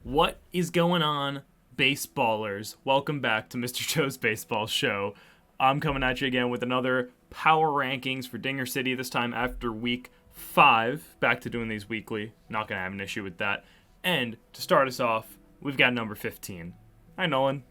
What is going on, baseballers? Welcome back to Mr. Joe's Baseball Show. I'm coming at you again with another power rankings for Dinger City, this time after week 5. Back to doing these weekly. Not going to have an issue with that. And to start us off, we've got number 15. Hi, Nolan.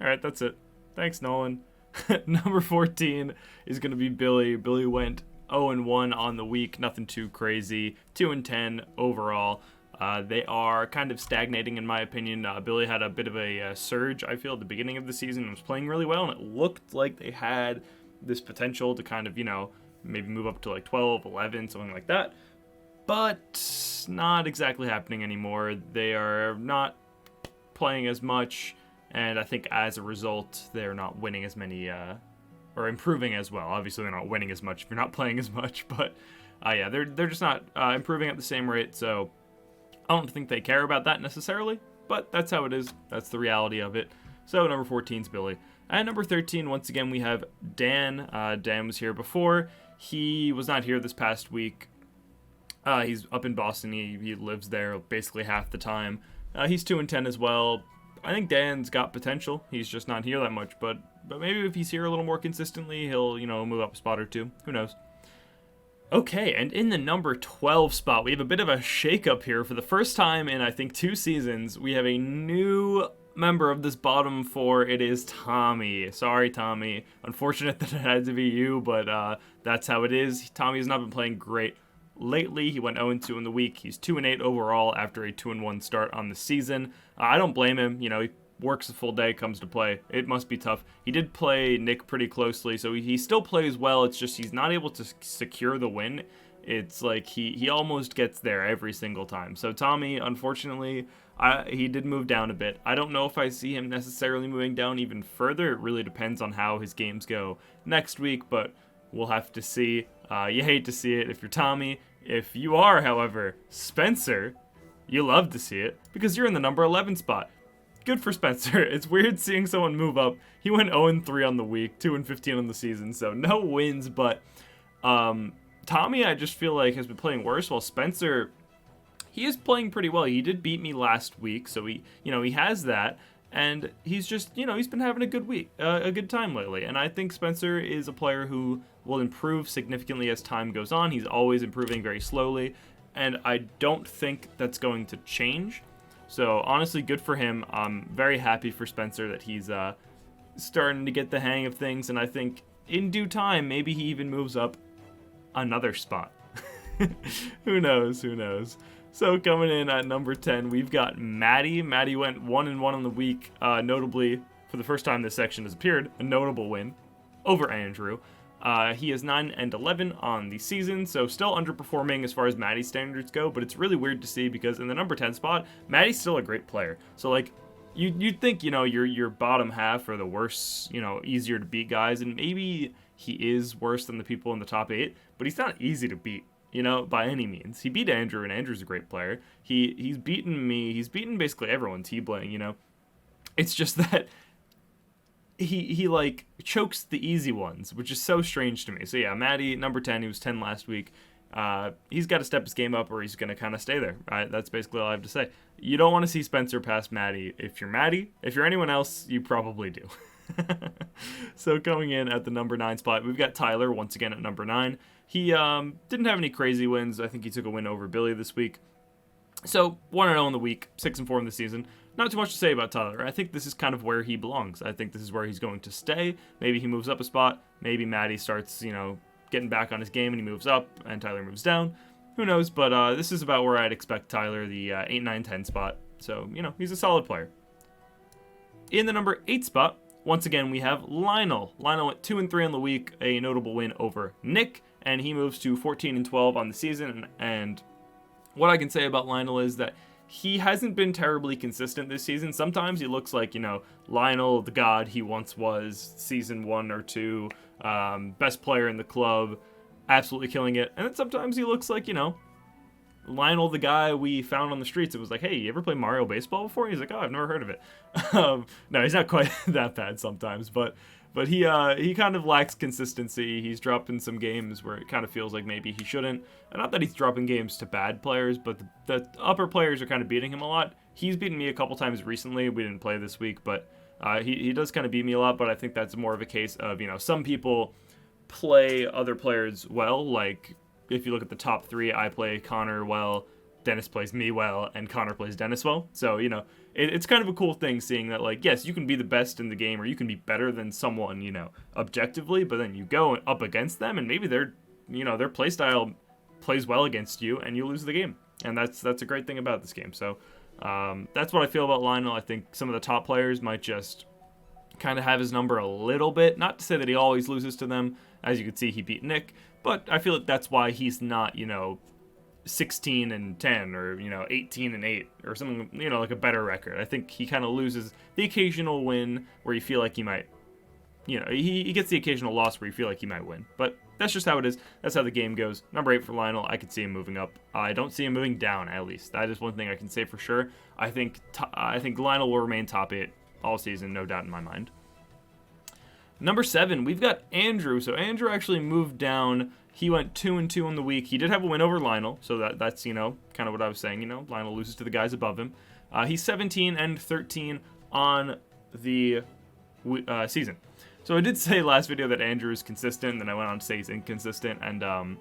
All right, that's it. Thanks, Nolan. Number 14 is going to be Billy. Billy went 0-1 on the week. Nothing too crazy. 2-10 overall. They are kind of stagnating, in my opinion. Billy had a bit of a surge, I feel, at the beginning of the season and was playing really well, and it looked like they had this potential to kind of, maybe move up to like 12, 11, something like that. But not exactly happening anymore. They are not playing as much, and I think as a result, they're not winning as many, or improving as well. Obviously, they're not winning as much if you're not playing as much, but they're just not improving at the same rate, so I don't think they care about that necessarily, but that's how it is. That's the reality of it. So number 14 is Billy. At number 13, once again, we have Dan. Dan was here before. He was not here this past week. He's up in Boston. He lives there basically half the time. He's 2-10 as well. I think Dan's got potential. He's just not here that much, but maybe if he's here a little more consistently, he'll, move up a spot or two. Who knows? Okay, and in the number 12 spot, we have a bit of a shakeup here. For the first time in, I think, 2 seasons, we have a new member of this bottom 4. It is Tommy. Sorry, Tommy. Unfortunate that it had to be you, but that's how it is. Tommy has not been playing great lately. He went 0-2 in the week. He's 2-8 overall after a 2-1 start on the season. I don't blame him. He works a full day, comes to play. It must be tough. He did play Nick pretty closely, so he still plays well. It's just he's not able to secure the win. It's like he almost gets there every single time. So Tommy, unfortunately, he did move down a bit. I don't know if I see him necessarily moving down even further. It really depends on how his games go next week, but we'll have to see. You hate to see it if you're Tommy. If you are, however, Spencer, you love to see it because you're in the number 11 spot. Good for Spencer. It's weird seeing someone move up. He went 0-3 on the week, 2-15 on the season, so no wins, but Tommy, I just feel like, has been playing worse, while Spencer, he is playing pretty well. He did beat me last week, so he has that, and he's just, he's been having a good week, a good time lately, and I think Spencer is a player who will improve significantly as time goes on. He's always improving very slowly, and I don't think that's going to change. So, honestly, good for him. I'm very happy for Spencer that he's starting to get the hang of things, and I think in due time, maybe he even moves up another spot. Who knows? So, coming in at number 10, we've got Maddie. Maddie went 1-1 on the week. Notably, for the first time this section has appeared, a notable win over Andrew. He is 9-11 on the season, so still underperforming as far as Maddie's standards go, but it's really weird to see because in the number 10 spot, Maddie's still a great player. So, you'd think, your bottom half are the worst, easier to beat guys, and maybe he is worse than the people in the top 8, but he's not easy to beat, by any means. He beat Andrew, and Andrew's a great player. He's beaten me. He's beaten basically everyone T-Blaying, It's just that he chokes the easy ones, which is so strange to me. So yeah, Maddie, number 10, he was 10 last week. He's got to step his game up or he's going to kind of stay there. Right? That's basically all I have to say. You don't want to see Spencer past Maddie. If you're Maddie, if you're anyone else, you probably do. So coming in at the number 9 spot, we've got Tyler once again at number 9. He didn't have any crazy wins. I think he took a win over Billy this week. So 1-0 in the week, 6-4 in the season. Not too much to say about Tyler. I think this is kind of where he belongs. I think this is where he's going to stay. Maybe he moves up a spot. Maybe Maddie starts, getting back on his game and he moves up and Tyler moves down. Who knows? But this is about where I'd expect Tyler, the 8, 9, 10 spot. So, he's a solid player. In the number 8 spot, once again, we have Lionel. Lionel went 2-3 on the week, a notable win over Nick, and he moves to 14-12 on the season. And what I can say about Lionel is that he hasn't been terribly consistent this season. Sometimes he looks like, Lionel, the god he once was, season 1 or 2, best player in the club, absolutely killing it. And then sometimes he looks like, Lionel, the guy we found on the streets. It was like, hey, you ever play Mario Baseball before? He's like, oh, I've never heard of it. No, he's not quite that bad sometimes, but But he kind of lacks consistency. He's dropping some games where it kind of feels like maybe he shouldn't. And not that he's dropping games to bad players, but the upper players are kind of beating him a lot. He's beaten me a couple times recently. We didn't play this week, but he does kind of beat me a lot. But I think that's more of a case of, some people play other players well. Like, if you look at the top three, I play Connor well, Dennis plays me well, and Connor plays Dennis well. So, it's kind of a cool thing seeing that, like, yes, you can be the best in the game, or you can be better than someone, objectively, but then you go up against them, and maybe their playstyle plays well against you, and you lose the game. And that's a great thing about this game. So, that's what I feel about Lionel. I think some of the top players might just kind of have his number a little bit. Not to say that he always loses to them. As you can see, he beat Nick, but I feel like that's why he's not, 16-10 or 18-8 or something, like a better record. I think he kind of loses the occasional win where you feel like he might, he gets the occasional loss where you feel like he might win. But that's just how it is. That's how the game goes. Number 8 for Lionel. I could see him moving up. I don't see him moving down, at least. That is one thing I can say for sure. I think Lionel will remain top 8 all season, no doubt in my mind. Number 7, we've got Andrew. So Andrew actually moved down. He went 2-2 in the week. He did have a win over Lionel, so that's kind of what I was saying. Lionel loses to the guys above him. He's 17-13 on the season. So I did say last video that Andrew is consistent, and then I went on to say he's inconsistent, and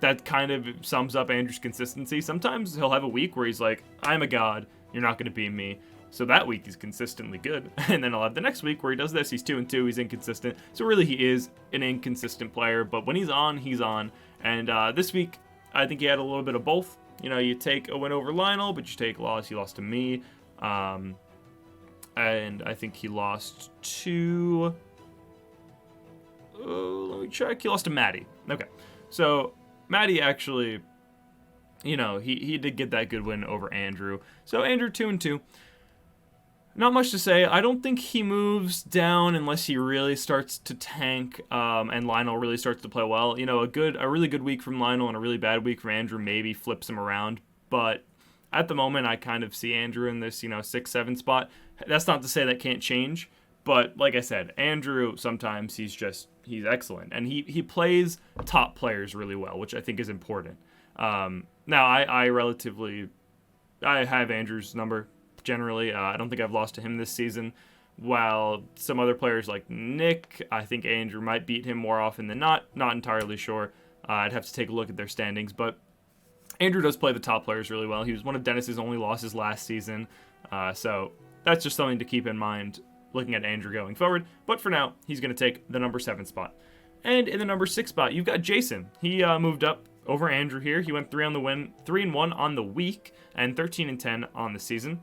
that kind of sums up Andrew's consistency. Sometimes he'll have a week where he's like, I'm a god, you're not going to beat me. So that week he's consistently good. And then I'll have the next week where he does this, he's 2-2, he's inconsistent. So really he is an inconsistent player, but when he's on, he's on. And this week, I think he had a little bit of both. You take a win over Lionel, but you take a loss. He lost to me. And I think he lost to... let me check. He lost to Maddie. Okay. So Maddie actually, he did get that good win over Andrew. So Andrew 2-2. Not much to say. I don't think he moves down unless he really starts to tank, and Lionel really starts to play well. A really good week from Lionel and a really bad week from Andrew maybe flips him around. But at the moment, I kind of see Andrew in this, 6-7 spot. That's not to say that can't change. But like I said, Andrew, sometimes he's excellent. And he plays top players really well, which I think is important. Now, I have Andrew's number. Generally, I don't think I've lost to him this season. While some other players like Nick, I think Andrew might beat him more often than not. Not entirely sure. I'd have to take a look at their standings. But Andrew does play the top players really well. He was one of Dennis's only losses last season. So that's just something to keep in mind looking at Andrew going forward. But for now, he's going to take the number 7 spot. And in the number 6 spot, you've got Jason. He moved up over Andrew here. He went 3-1 on the week and 13-10 on the season.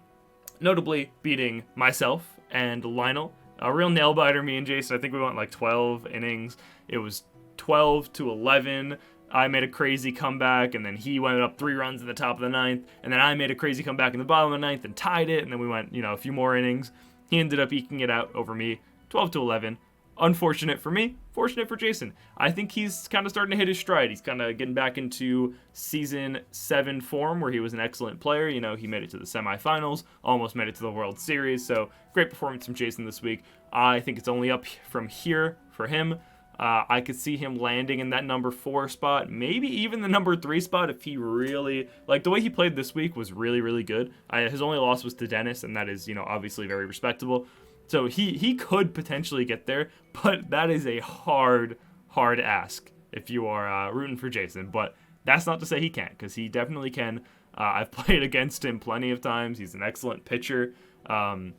Notably beating myself and Lionel. A real nail-biter, me and Jason. I think we went like 12 innings. It was 12-11. I made a crazy comeback, and then he went up 3 runs in the top of the 9th, and then I made a crazy comeback in the bottom of the 9th and tied it, and then we went, a few more innings. He ended up eking it out over me, 12-11. Unfortunate for me, fortunate for Jason. I think he's kind of starting to hit his stride. He's kind of getting back into Season 7 form where he was an excellent player. He made it to the semifinals, almost made it to the World Series. So great performance from Jason this week. I think it's only up from here for him. I could see him landing in that number 4 spot, maybe even the number 3 spot if he really... Like, the way he played this week was really, really good. His only loss was to Dennis, and that is, obviously very respectable. So he could potentially get there, but that is a hard ask if you are rooting for Jason. But that's not to say he can't, because he definitely can. I've played against him plenty of times. He's an excellent pitcher. And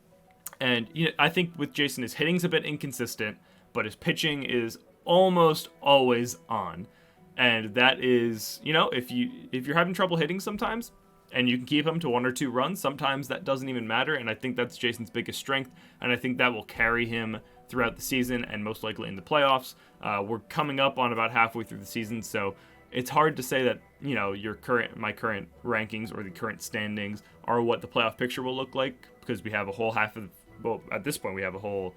I think with Jason, his hitting's a bit inconsistent, but his pitching is almost always on. And that is, if you're having trouble hitting sometimes, and you can keep him to 1 or 2 runs, sometimes that doesn't even matter, and I think that's Jason's biggest strength, and I think that will carry him throughout the season and most likely in the playoffs. We're coming up on about halfway through the season, so it's hard to say that, my current rankings or the current standings are what the playoff picture will look like, because we have a whole at this point we have a whole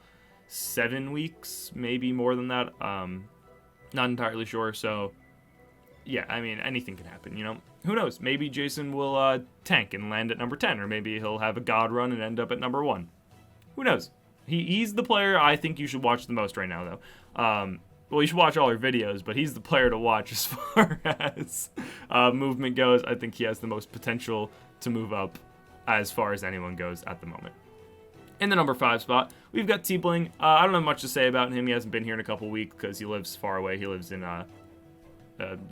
7 weeks, maybe more than that. Not entirely sure, so yeah, I mean, anything can happen, Who knows? Maybe Jason will tank and land at number 10, or maybe he'll have a god run and end up at number 1. Who knows? He's the player I think you should watch the most right now, though. Well, you should watch all our videos, but he's the player to watch as far as movement goes. I think he has the most potential to move up as far as anyone goes at the moment. In the number 5 spot, we've got T-Bling. I don't have much to say about him. He hasn't been here in a couple weeks because he lives far away. He lives in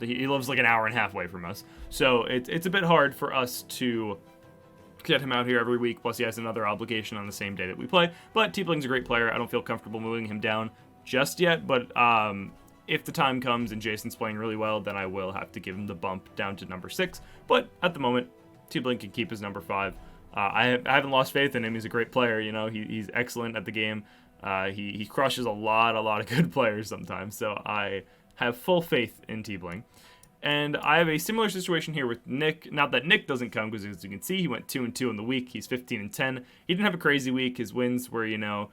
he lives like an hour and a half away from us. So it's a bit hard for us to get him out here every week. Plus, he has another obligation on the same day that we play. But T-Bling's a great player. I don't feel comfortable moving him down just yet. But if the time comes and Jason's playing really well, then I will have to give him the bump down to number 6. But at the moment, T-Bling can keep his number 5. I haven't lost faith in him. He's a great player. You know, he's excellent at the game. He crushes a lot of good players sometimes. So I have full faith in T-Bling. And I have a similar situation here with Nick. Not that Nick doesn't come, because as you can see, he went 2-2 in the week. He's 15-10. He didn't have a crazy week. His wins were, you know,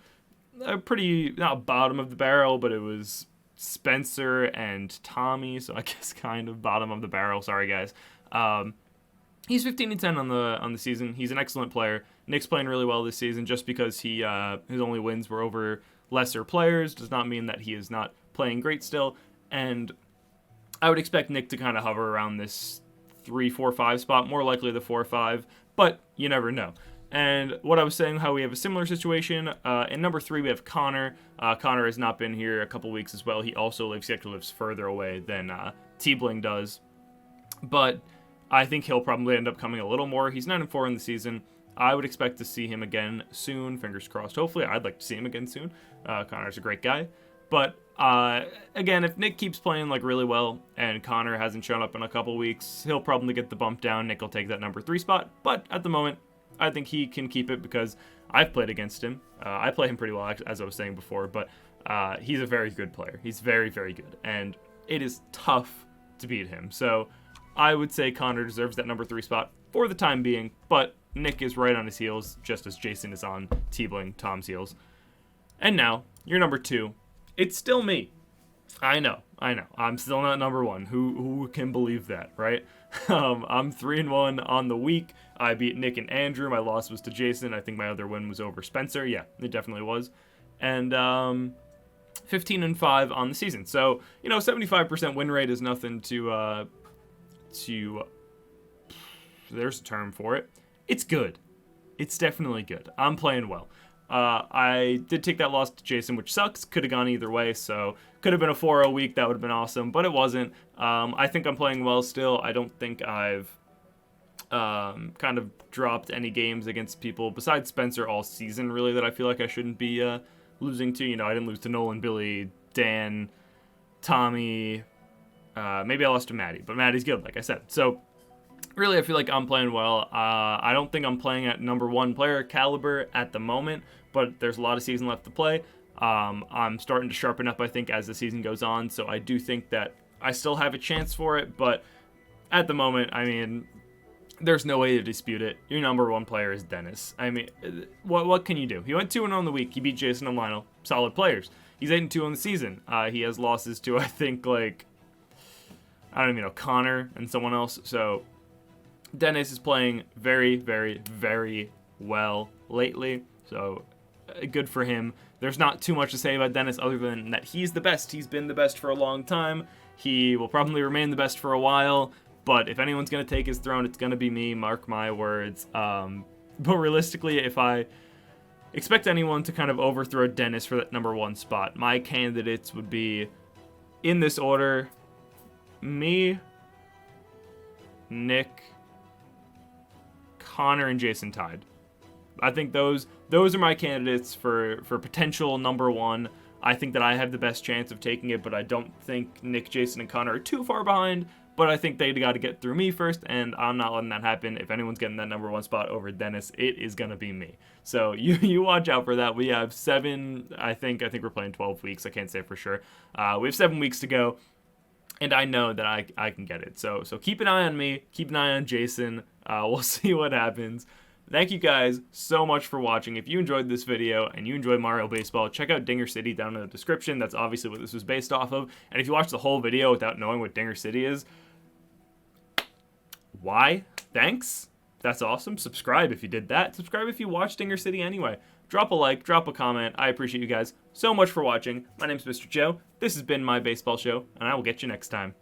pretty, not bottom of the barrel, but it was Spencer and Tommy. So I guess kind of bottom of the barrel. Sorry, guys. He's 15-10 on the season. He's an excellent player. Nick's playing really well this season. Just because his only wins were over lesser players does not mean that he is not playing great still. And I would expect Nick to kind of hover around this 3, 4, 5 spot, more likely the 4 or 5, but you never know. And what I was saying, how we have a similar situation, in number 3 we have Connor. Connor has not been here a couple weeks as well. He actually lives further away than T-Bling does, but I think he'll probably end up coming a little more. He's 9-4 in the season. I would expect to see him again soon, fingers crossed. Hopefully, I'd like to see him again soon. Connor's a great guy. But, again, if Nick keeps playing, like, really well and Connor hasn't shown up in a couple weeks, he'll probably get the bump down. Nick will take that number 3 spot. But at the moment, I think he can keep it because I've played against him. I play him pretty well, as I was saying before. But he's a very good player. He's very, very good. And it is tough to beat him. So I would say Connor deserves that number 3 spot for the time being, but Nick is right on his heels, just as Jason is on T-Bling, Tom's heels. And now, your number 2. It's still me. I know. I'm still not number 1. Who can believe that, right? I'm 3-1 on the week. I beat Nick and Andrew. My loss was to Jason. I think my other win was over Spencer. Yeah, it definitely was. And 15-5 on the season. So, 75% win rate is nothing to there's a term for it. It's good. It's definitely good. I'm playing well. I did take that loss to Jason, which sucks. Could have gone either way, so could have been a 4-0 week. That would have been awesome, but it wasn't. I think I'm playing well still. I don't think I've kind of dropped any games against people besides Spencer all season, really, that I feel like I shouldn't be losing to. I didn't lose to Nolan, Billy, Dan, Tommy. Maybe I lost to Maddie, but Maddie's good, like I said. So, really, I feel like I'm playing well. I don't think I'm playing at number 1 player caliber at the moment, but there's a lot of season left to play. I'm starting to sharpen up, I think, as the season goes on, so I do think that I still have a chance for it, but at the moment, I mean, there's no way to dispute it. Your number 1 player is Dennis. I mean, what can you do? He went 2-0 on the week. He beat Jason and Lionel. Solid players. He's 8-2 on the season. He has losses to, I think, like, I don't even know, Connor and someone else. So Dennis is playing very, very, very well lately. So good for him. There's not too much to say about Dennis other than that he's the best. He's been the best for a long time. He will probably remain the best for a while. But if anyone's going to take his throne, it's going to be me. Mark my words. But realistically, if I expect anyone to kind of overthrow Dennis for that number 1 spot, my candidates would be, in this order, me, Nick, Connor, and Jason tied. I think those are my candidates for potential number 1. I think that I have the best chance of taking it, but I don't think Nick, Jason, and Connor are too far behind. But I think they got to get through me first, and I'm not letting that happen. If anyone's getting that number 1 spot over Dennis, it is going to be me. So you watch out for that. We have 7, I think we're playing 12 weeks. I can't say for sure. We have 7 weeks to go. And I know that I can get it. So keep an eye on me. Keep an eye on Jason. We'll see what happens. Thank you guys so much for watching. If you enjoyed this video and you enjoyed Mario Baseball, check out Dinger City down in the description. That's obviously what this was based off of. And if you watch the whole video without knowing what Dinger City is, why? Thanks. That's awesome. Subscribe if you did that. Subscribe if you watched Dinger City anyway. drop a like, drop a comment. I appreciate you guys so much for watching. My name's Mr. Joe. This has been my baseball show, and I will get you next time.